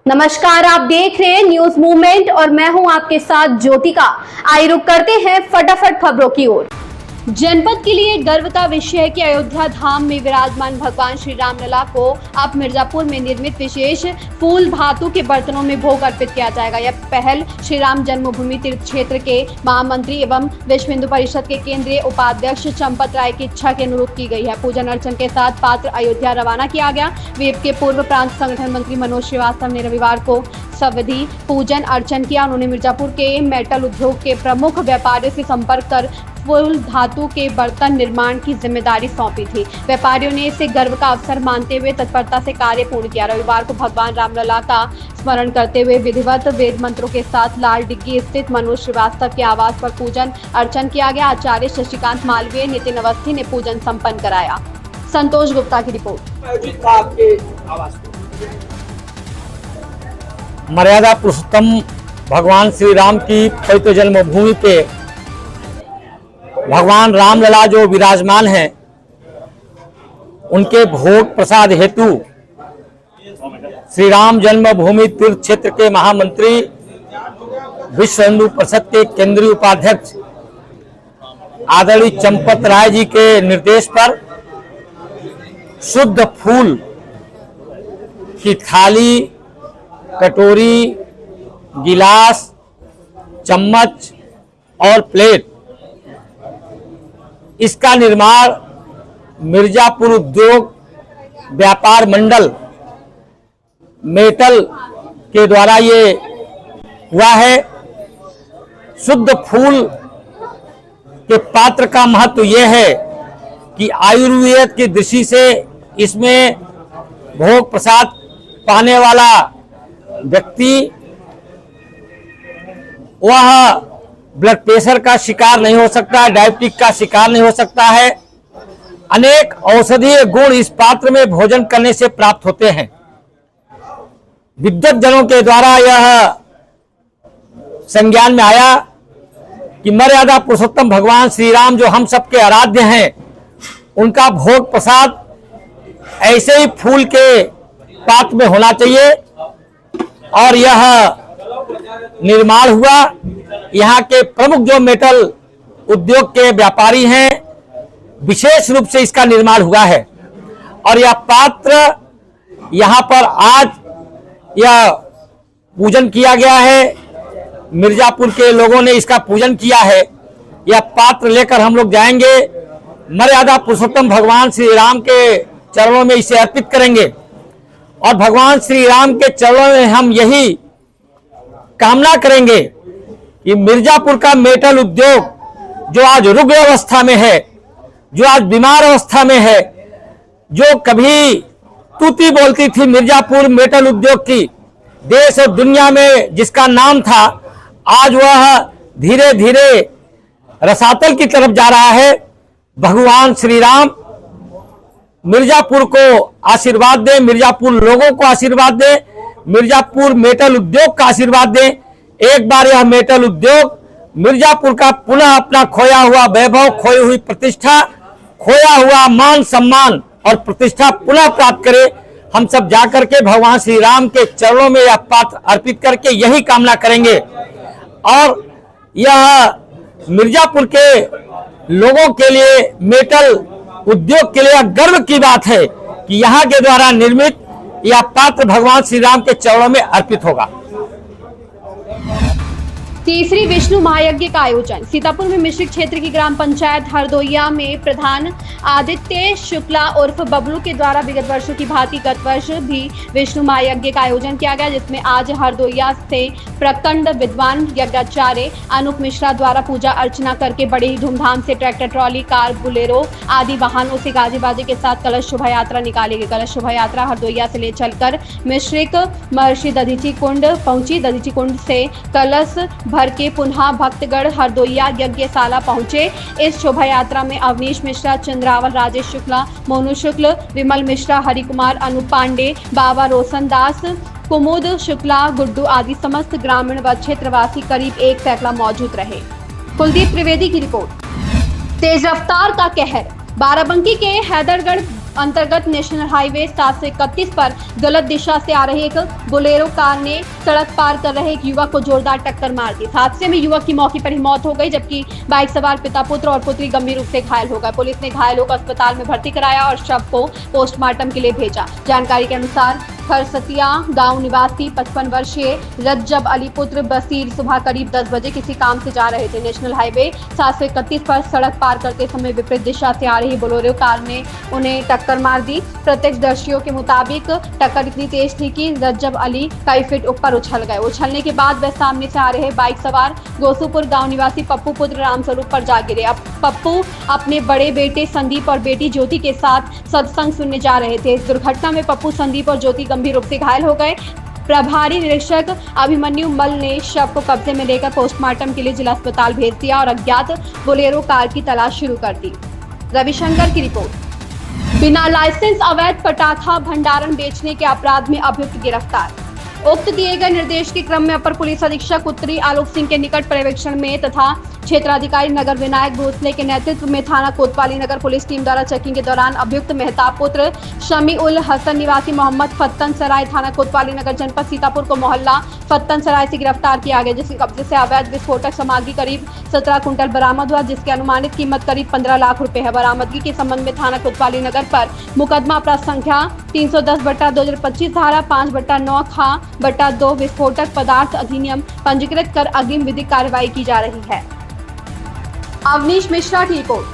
नमस्कार, आप देख रहे हैं न्यूज मूवमेंट और मैं हूं आपके साथ ज्योतिका। आइए रुक करते हैं फटाफट खबरों की ओर। जनपद के लिए गर्व का विषय है कि अयोध्या धाम में विराजमान भगवान श्री राम लला को अब मिर्जापुर में निर्मित विशेष फूल धातु के बर्तनों में भोग अर्पित किया जाएगा। यह पहल श्री राम जन्मभूमि तीर्थ क्षेत्र के महामंत्री एवं विश्व हिंदू परिषद के केंद्रीय उपाध्यक्ष चंपत राय की इच्छा के अनुरूप की गई है। पूजन अर्चन के साथ पात्र अयोध्या रवाना किया गया। वेब के पूर्व प्रांत संगठन मंत्री मनोज श्रीवास्तव ने रविवार को सविधि पूजन अर्चन किया। उन्होंने मिर्जापुर के मेटल उद्योग के प्रमुख व्यापारियों से संपर्क कर फूल धातु के बर्तन निर्माण की जिम्मेदारी सौंपी थी। व्यापारियों ने इसे गर्व का अवसर मानते हुए तत्परता से कार्य पूर्ण किया। रविवार को भगवान रामलला का स्मरण करते हुए विधिवत वेद मंत्रों के साथ लाल डिग्गी स्थित मनोज श्रीवास्तव के आवास पर पूजन अर्चन किया गया। आचार्य शशिकांत मालवीय, नितिन अवस्थी ने पूजन संपन्न कराया। संतोष गुप्ता की रिपोर्ट। मर्यादा पुरुषोत्तम भगवान श्री राम की पवित्र जन्मभूमि पे भगवान रामलला जो विराजमान हैं, उनके भोग प्रसाद हेतु श्री राम जन्मभूमि तीर्थ क्षेत्र के महामंत्री विश्व हिंदू परिषद के केंद्रीय उपाध्यक्ष आदरणीय चंपत राय जी के निर्देश पर शुद्ध फूल की थाली, कटोरी, गिलास, चम्मच और प्लेट, इसका निर्माण मिर्जापुर उद्योग व्यापार मंडल मेटल के द्वारा ये हुआ है। शुद्ध फूल के पात्र का महत्व यह है कि आयुर्वेद की दृष्टि से इसमें भोग प्रसाद पाने वाला व्यक्ति वह ब्लड प्रेशर का शिकार नहीं हो सकता है, डायबिटीज का शिकार नहीं हो सकता है। अनेक औषधीय गुण इस पात्र में भोजन करने से प्राप्त होते हैं। विद्वत जनों के द्वारा यह संज्ञान में आया कि मर्यादा पुरुषोत्तम भगवान श्री राम जो हम सबके आराध्य हैं, उनका भोग प्रसाद ऐसे ही फूल के पात्र में होना चाहिए। और यह निर्माण हुआ। यहाँ के प्रमुख जो मेटल उद्योग के व्यापारी हैं, विशेष रूप से इसका निर्माण हुआ है। और यह पात्र यहाँ पर आज यह पूजन किया गया है। मिर्जापुर के लोगों ने इसका पूजन किया है। यह पात्र लेकर हम लोग जाएंगे, मर्यादा पुरुषोत्तम भगवान श्री राम के चरणों में इसे अर्पित करेंगे। और भगवान श्री राम के चरणों में हम यही कामना करेंगे कि मिर्जापुर का मेटल उद्योग जो आज रुग्ण अवस्था में है, जो आज बीमार अवस्था में है, जो कभी तूती बोलती थी मिर्जापुर मेटल उद्योग की, देश और दुनिया में जिसका नाम था, आज वह धीरे धीरे रसातल की तरफ जा रहा है। भगवान श्री राम मिर्जापुर को आशीर्वाद दे, मिर्जापुर लोगों को आशीर्वाद दे, मिर्जापुर मेटल उद्योग का आशीर्वाद दे। एक बार यह मेटल उद्योग मिर्जापुर का पुनः अपना खोया हुआ वैभव, खोई हुई प्रतिष्ठा, खोया हुआ मान सम्मान और प्रतिष्ठा पुनः प्राप्त करे। हम सब जाकर के भगवान श्री राम के चरणों में यह पात्र अर्पित करके यही कामना करेंगे। और यह मिर्जापुर के लोगों के लिए, मेटल उद्योग के लिए गर्व की बात है कि यहाँ के द्वारा निर्मित यह पात्र भगवान श्री राम के चरणों में अर्पित होगा। तीसरी विष्णु महायज्ञ का आयोजन सीतापुर में मिश्रिक क्षेत्र की ग्राम पंचायत हरदोइया में प्रधान आदित्य शुक्ला उर्फ बबलू के द्वारा विगत वर्षों की भांति गत वर्ष भी विष्णु महायज्ञ का आयोजन किया गया, जिसमें आज हरदोइया से प्रखंड विद्वान यज्ञाचार्य अनूप मिश्रा द्वारा पूजा अर्चना करके बड़ी ही धूमधाम से ट्रैक्टर, ट्रॉली, कार, बुलेरो आदि वाहनों से गाजे बाजे के साथ कलश शोभा यात्रा निकाली गई। कलश शोभा यात्रा हरदोइया से ले चलकर मिश्रिक महर्षि दधीची कुंड पहुंची। दधीची कुंड से कलश भर के पुनः भक्तगढ़ हरदोइया यज्ञशाला पहुंचे। इस शोभा यात्रा में अवनीश मिश्रा, चंद्रावल, राजेश शुक्ला, मोनू शुक्ल, विमल मिश्रा, हरि कुमार, अनु पांडे, बाबा रोशन दास, कुमुद शुक्ला, गुड्डू आदि समस्त ग्रामीण व क्षेत्रवासी करीब 1 सैकड़ा मौजूद रहे। कुलदीप त्रिवेदी की रिपोर्ट। तेज रफ्तार का कहर। बाराबंकी के हैदरगढ़ अंतर्गत नेशनल हाईवे 731 पर गलत दिशा से आ रही एक बोलेरो कार ने सड़क पार कर रहे एक युवक को जोरदार टक्कर मार दी। हादसे में युवक की मौके पर ही मौत हो गई, जबकि बाइक सवार पिता पुत्र और पुत्री गंभीर रूप से घायल हो गए। पुलिस ने घायलों को अस्पताल में भर्ती कराया और शव को पोस्टमार्टम के लिए भेजा। जानकारी के अनुसार खरसतिया गांव निवासी 55 वर्षीय रज्जब अली पुत्र बसीर सुबह करीब 10 बजे किसी काम से जा रहे थे। नेशनल हाईवे 731 पर सड़क पार करते समय विपरीत दिशा से आ रही बोलेरो कार ने उन्हें टक्कर मार दी। प्रत्यक्षदर्शियों के मुताबिक टक्कर इतनी तेज थी कि रज्जब अली कई फीट ऊपर उछल गए। उछलने के बाद वह सामने से आ रहे बाइक सवार गोसूपुर गांव निवासी पप्पू पुत्र रामस्वरूप पर जा गिरे। अब पप्पू अपने बड़े बेटे संदीप और बेटी ज्योति के साथ सत्संग सुनने जा रहे थे। इस दुर्घटना में पप्पू, संदीप और ज्योति गंभीर रूप से घायल हो गए। प्रभारी निरीक्षक अभिमन्यु मल ने शव को कब्जे में लेकर पोस्टमार्टम के लिए जिला अस्पताल भेज दिया और अज्ञात बोलेरो कार की तलाश शुरू कर दी। रविशंकर की रिपोर्ट। बिना लाइसेंस अवैध पटाखा भंडारण बेचने के अपराध में अभियुक्त गिरफ्तार। उक्त दिए गए निर्देश के क्रम में अपर पुलिस अधीक्षक उत्तरी आलोक सिंह के निकट पर्यवेक्षण में तथा क्षेत्राधिकारी नगर विनायक भोसले के नेतृत्व में थाना कोतवाली नगर पुलिस टीम द्वारा चेकिंग के दौरान अभियुक्त मेहताब पुत्र शमी उल हसन निवासी मोहम्मद फत्तन सराय थाना कोतवाली नगर जनपद सीतापुर को मोहल्ला फत्तन सराय से गिरफ्तार किया गया, जिसके कब्जे से अवैध विस्फोटक सामग्री करीब 17 कुंटल बरामद हुआ, जिसकी अनुमानित कीमत करीब 15 लाख रुपए है। बरामदगी के संबंध में थाना कोतवाली नगर पर मुकदमा अपराध संख्या 310/2025 धारा 5/9 खा/2 विस्फोटक पदार्थ अधिनियम पंजीकृत कर अग्रिम विधिक कार्रवाई की जा रही है। अवनीश मिश्रा की रिपोर्ट।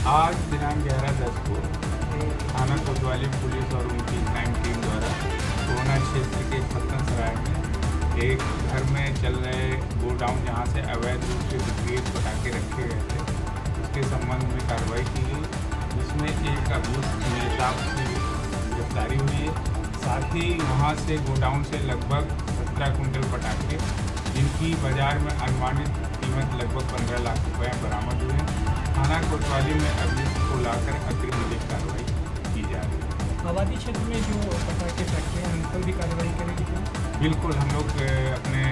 आज दिनांक 11/10 को थाना कोतवाली पुलिस और उनकी क्राइम टीम द्वारा कोना क्षेत्र के फत्तन सराय में एक घर में चल रहे गोडाउन जहां से अवैध रूप से बिक्री पटाखे रखे गए थे, उसके संबंध में कार्रवाई की गई, जिसमें एक अभियुक्त मेहताब की गिरफ्तारी हुई है। साथ ही वहां से गोडाउन से लगभग 17 कुंटल पटाखे, जिनकी बाजार में अनुमानित कीमत लगभग 15 लाख रुपए बरामद हुए हैं। थाना कोतवाली में अभियुक्त को लाकर अग्रिम विधिक कार्रवाई की जा रही है। आबादी क्षेत्र में जो पटाखे फैक्ट्री हैं उन पर भी कार्रवाई करेगी? बिल्कुल, हम लोग अपने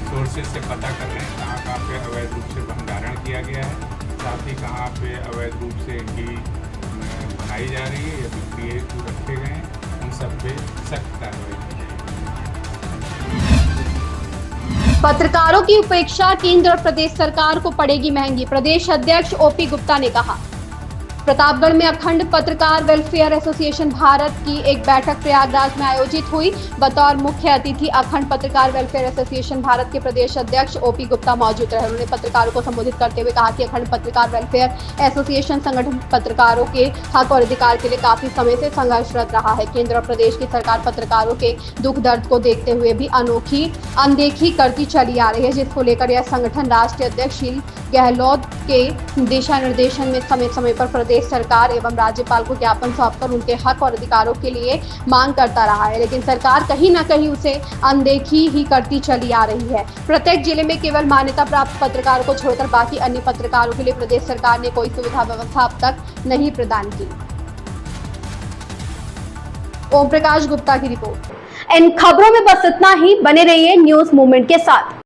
सोर्सेज से पता कर रहे हैं कहाँ पे अवैध रूप से भंडारण किया गया है, साथ ही कहाँ पे अवैध रूप से इनकी बनाई जा रही है या बिक्री हेतु रखे गए हैं, उन सब पे सख्त कार्रवाई की जाएगी। पत्रकारों की उपेक्षा केंद्र और प्रदेश सरकार को पड़ेगी महंगी, प्रदेश अध्यक्ष ओपी गुप्ता ने कहा। प्रतापगढ़ में अखंड पत्रकार वेलफेयर एसोसिएशन भारत की एक बैठक प्रयागराज में आयोजित हुई। बतौर मुख्य अतिथि अखंड पत्रकार वेलफेयर एसोसिएशन भारत के प्रदेश अध्यक्ष ओपी गुप्ता मौजूद रहे। उन्होंने पत्रकारों को संबोधित करते हुए कहा कि अखंड पत्रकार वेलफेयर एसोसिएशन संगठन पत्रकारों के हक और अधिकार के लिए काफी समय से संघर्षरत रहा है। केंद्र और प्रदेश की सरकार पत्रकारों के दुख दर्द को देखते हुए भी अनदेखी करती चली आ रही है, जिसको लेकर यह संगठन राष्ट्रीय अध्यक्ष शील गहलोत के दिशा निर्देशन में समय समय पर प्रदेश सरकार एवं राज्यपाल को ज्ञापन सौंपकर उनके हक और अधिकारों के लिए मांग करता रहा है, लेकिन सरकार कहीं न कहीं उसे अनदेखी ही करती चली आ रही है। प्रत्येक जिले में केवल मान्यता प्राप्त पत्रकारों को छोड़कर बाकी अन्य पत्रकारों के लिए प्रदेश सरकार ने कोई सुविधा व्यवस्था अब तक नहीं प्रदान की। ओम प्रकाश गुप्ता की रिपोर्ट। इन खबरों में बस इतना ही। बने रहिए न्यूज मूवमेंट के साथ।